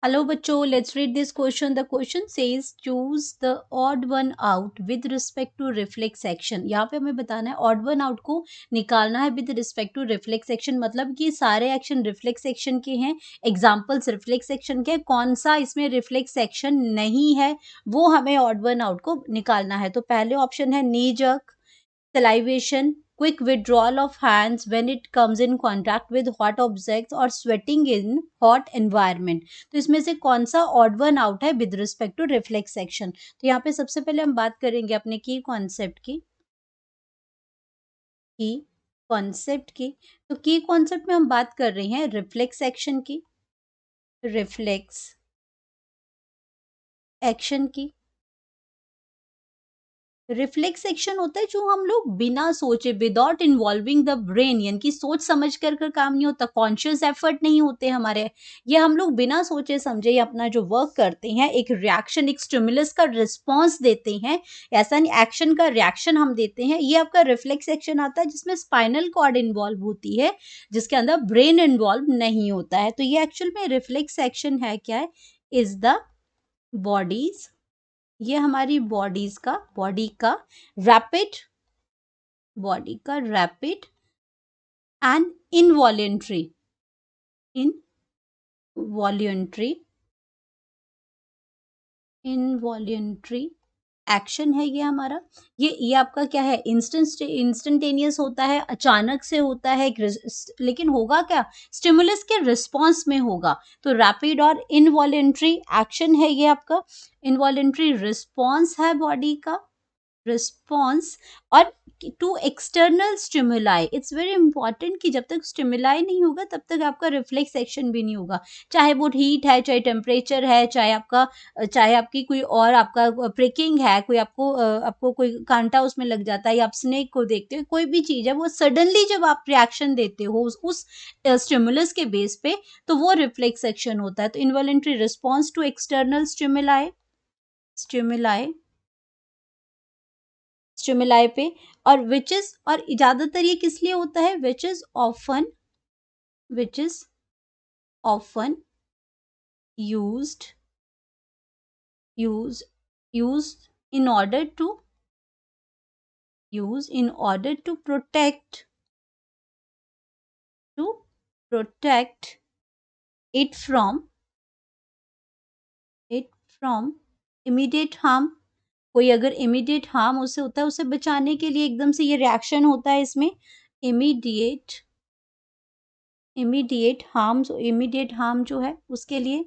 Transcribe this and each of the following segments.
Hello बच्चों, let's read this question. The question says choose the odd one out with respect to reflex action. यहाँ पे हमें बताना है odd one out को निकालना है with respect to reflex action, मतलब कि सारे एक्शन reflex action के हैं, examples reflex action के हैं, कौन सा इसमें reflex action नहीं है वो हमें odd one out को निकालना है. तो पहले ऑप्शन है knee jerk, salivation, quick withdrawal of hands when it comes in contact with hot objects or sweating in hot environment. तो इसमें से कौन सा ऑड वन आउट है with respect to reflex action. तो यहाँ पे सबसे पहले हम बात करेंगे अपने की कॉन्सेप्ट की. तो की कॉन्सेप्ट में हम बात कर रहे हैं रिफ्लेक्स एक्शन की. रिफ्लेक्स एक्शन की रिफ्लेक्स एक्शन होता है जो हम लोग बिना सोचे विदाउट इन्वॉल्विंग द ब्रेन, यानी कि सोच समझ कर काम नहीं होता, कॉन्शियस एफर्ट नहीं होते हमारे. ये हम लोग बिना सोचे समझे अपना जो वर्क करते हैं, एक रिएक्शन, एक स्टिमुलस का रिस्पॉन्स देते हैं. ऐसा नहीं, एक्शन का रिएक्शन हम देते हैं. ये आपका रिफ्लेक्स एक्शन आता है जिसमें स्पाइनल कॉर्ड इन्वॉल्व होती है, जिसके अंदर ब्रेन इन्वॉल्व नहीं होता है. तो ये एक्चुअल में रिफ्लेक्स एक्शन है क्या है, इज द बॉडीज, ये हमारी बॉडी का रैपिड एंड इनवॉल्यूंट्री एक्शन है ये हमारा. ये आपका क्या है, इंस्टेंटेनियस होता है, अचानक से होता है, लेकिन होगा क्या, स्टिमुलस के रिस्पॉन्स में होगा. तो रैपिड और इनवॉल्यूंट्री एक्शन है ये आपका. इनवॉल्यूंट्री रिस्पॉन्स है बॉडी का, रिस्पॉन्स. और to external stimuli, it's very important कि जब तक स्टिमुलाई नहीं होगा तब तक आपका रिफ्लेक्स एक्शन भी नहीं होगा. चाहे वो हीट है, चाहे टेम्परेचर है, चाहे आपकी कोई और आपका प्रिकिंग है, कोई आपको कोई कांटा उसमें लग जाता है, या आप स्नेक को देखते हो, कोई भी चीज है, वो सडनली जब आप रिएक्शन देते हो उस स्टिमुलस के बेस पे, तो वो रिफ्लेक्स एक्शन होता है. तो involuntary response to external stimuli पे. और और ज्यादातर ये किस लिए होता है, which is often used in order to protect it from immediate harm. कोई अगर इमीडिएट हार्म उसे होता है, उसे बचाने के लिए एकदम से ये रिएक्शन होता है इसमें. इमीडिएट हार्म जो है उसके लिए,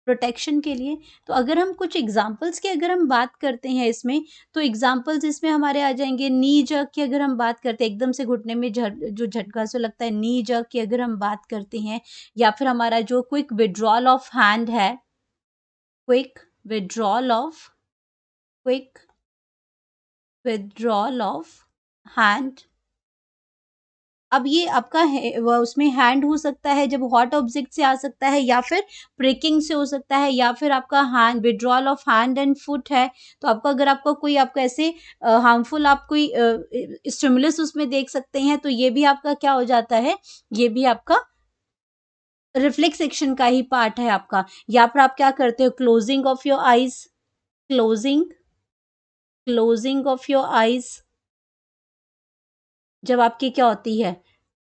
प्रोटेक्शन के लिए. तो अगर हम कुछ एग्जांपल्स की अगर हम बात करते हैं इसमें, तो एग्जांपल्स इसमें हमारे आ जाएंगे. नी जर्क की अगर हम बात करते हैं, एकदम से घुटने में जो झटका से लगता है, नी जर्क की अगर हम बात करते हैं. या फिर हमारा जो क्विक विड्रॉल ऑफ हैंड है, क्विक विड्रॉल ऑफ हैंड. अब ये आपका उसमें हैंड हो सकता है जब हॉट ऑब्जेक्ट से आ सकता है, या फिर प्रिकिंग से हो सकता है, या फिर आपका hand withdrawal of hand and foot है. तो आपका अगर आपका ऐसे हार्मफुल आप कोई स्टिमुलस उसमें देख सकते हैं, तो ये भी आपका क्या हो जाता है, ये भी आपका रिफ्लेक्स एक्शन का ही पार्ट है आपका. या फिर आप क्या करते हो, क्लोजिंग ऑफ योर आईज, जब आपकी क्या होती है,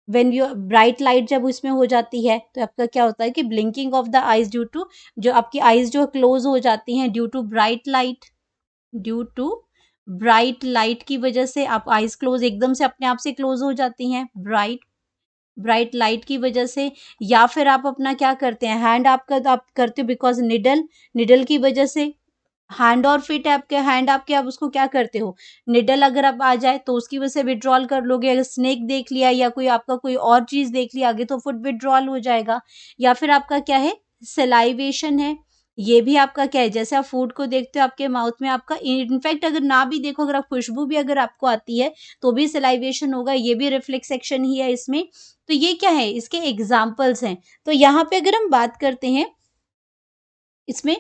व्हेन यू ब्राइट लाइट जब उसमें हो जाती है, तो आपका क्या होता है कि blinking of the eyes, due to जो आपकी आईज जो क्लोज हो जाती हैं ड्यू टू ब्राइट लाइट की वजह से आप आईज क्लोज एकदम से अपने आप से क्लोज हो जाती हैं ब्राइट लाइट की वजह से. या फिर आप अपना क्या करते हैं, हैंड आप करते हो बिकॉज निडल की वजह से. हैंड और फिट आपके हैंड आपके, आप उसको क्या करते हो, निडल अगर आप आ जाए तो उसकी वजह से विड्रॉल कर लोगे. अगर स्नेक देख लिया या कोई आपका कोई और चीज देख लिया आगे, तो फुट विड्रॉल हो जाएगा. या फिर आपका क्या है, सलाइवेशन है. ये भी आपका क्या है, जैसे आप फूड को देखते हो आपके माउथ में, आपका इनफैक्ट अगर ना भी देखो, अगर आप खुशबू भी अगर आपको आती है तो भी सलाइवेशन होगा. ये भी रिफ्लेक्स एक्शन ही है इसमें. तो ये क्या है, इसके एग्जाम्पल्स हैं. तो यहाँ पे अगर हम बात करते हैं इसमें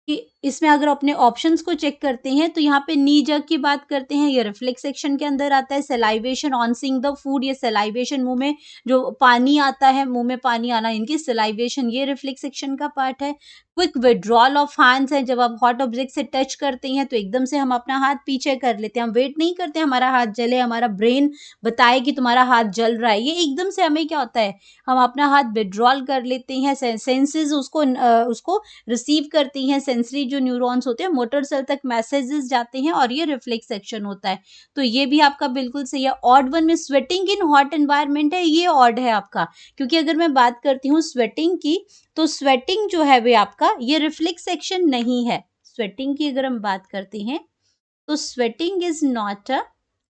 कि इसमें अगर अपने ऑप्शंस को चेक करते हैं तो यहाँ पे नी जग की बात करते हैं, ये रिफ्लेक्स सेक्शन के अंदर आता है। Salivation on seeing the food, ये सलाइवेशन, मुंह में जो पानी आता है, मुंह में पानी आना, इनकी सलाइवेशन, ये रिफ्लेक्स सेक्शन का पार्ट है। क्विक विड्रॉल ऑफ हैंड्स है, जब आप हॉट ऑब्जेक्ट से टच करते हैं तो एकदम से हम अपना हाथ पीछे कर लेते हैं, हम वेट नहीं करते हमारा हाथ जले, हमारा ब्रेन बताए कि तुम्हारा हाथ जल रहा है, ये एकदम से हमें क्या होता है, हम अपना हाथ विड्रॉल कर लेते हैं। सेंसेस उसको रिसीव करती हैं, सेंसरी जो न्यूरॉन्स होते हैं, मोटर सेल तक मैसेजेस जाते हैं और ये रिफ्लेक्स सेक्शन होता है। तो ये भी आपका बिल्कुल सही है। ऑड वन में स्वेटिंग इन हॉट एनवायरनमेंट है, ये ऑड है आपका, क्योंकि अगर मैं बात करती हूँ स्वेटिंग की, तो स्वेटिंग जो है वे आपका ये रिफ्लेक्स सेक्शन नहीं है। स्वेटिंग की अगर हम बात करते हैं तो sweating is not a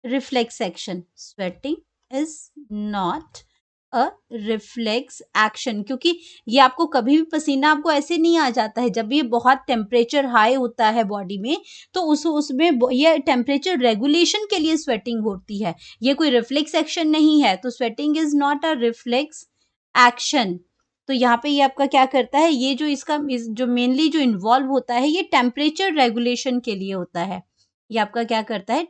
reflex section, sweating is not a reflex action, क्योंकि ये आपको कभी भी पसीना आपको ऐसे नहीं आ जाता है, जब ये बहुत टेम्परेचर हाई होता है बॉडी में, तो उसमें ये टेम्परेचर रेगुलेशन के लिए स्वेटिंग होती है, ये कोई रिफ्लेक्स एक्शन नहीं है। तो sweating is not a reflex action. तो यहाँ पे ये आपका क्या करता है, ये जो जो मेनली जो इन्वॉल्व होता है, ये टेम्परेचर रेगुलेशन के लिए होता है। ये आपका क्या करता है,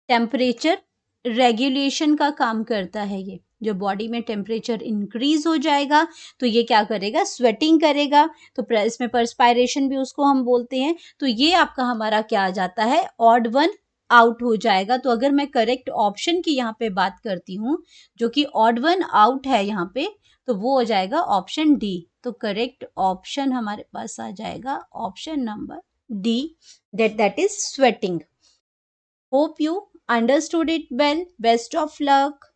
टेम्परेचर रेगुलेशन का काम करता है। ये जो बॉडी में टेम्परेचर इंक्रीज हो जाएगा तो ये क्या करेगा, स्वेटिंग करेगा, तो इसमें परस्पायरेशन भी उसको हम बोलते हैं। तो ये आपका हमारा क्या आ जाता है, ऑड वन आउट हो जाएगा। तो अगर मैं करेक्ट ऑप्शन की यहाँ पे बात करती हूँ, जो कि ऑड वन आउट है यहाँ पे, तो वो हो जाएगा ऑप्शन डी। तो करेक्ट ऑप्शन हमारे पास आ जाएगा option number D, that is sweating. Hope you understood it well. Best of luck.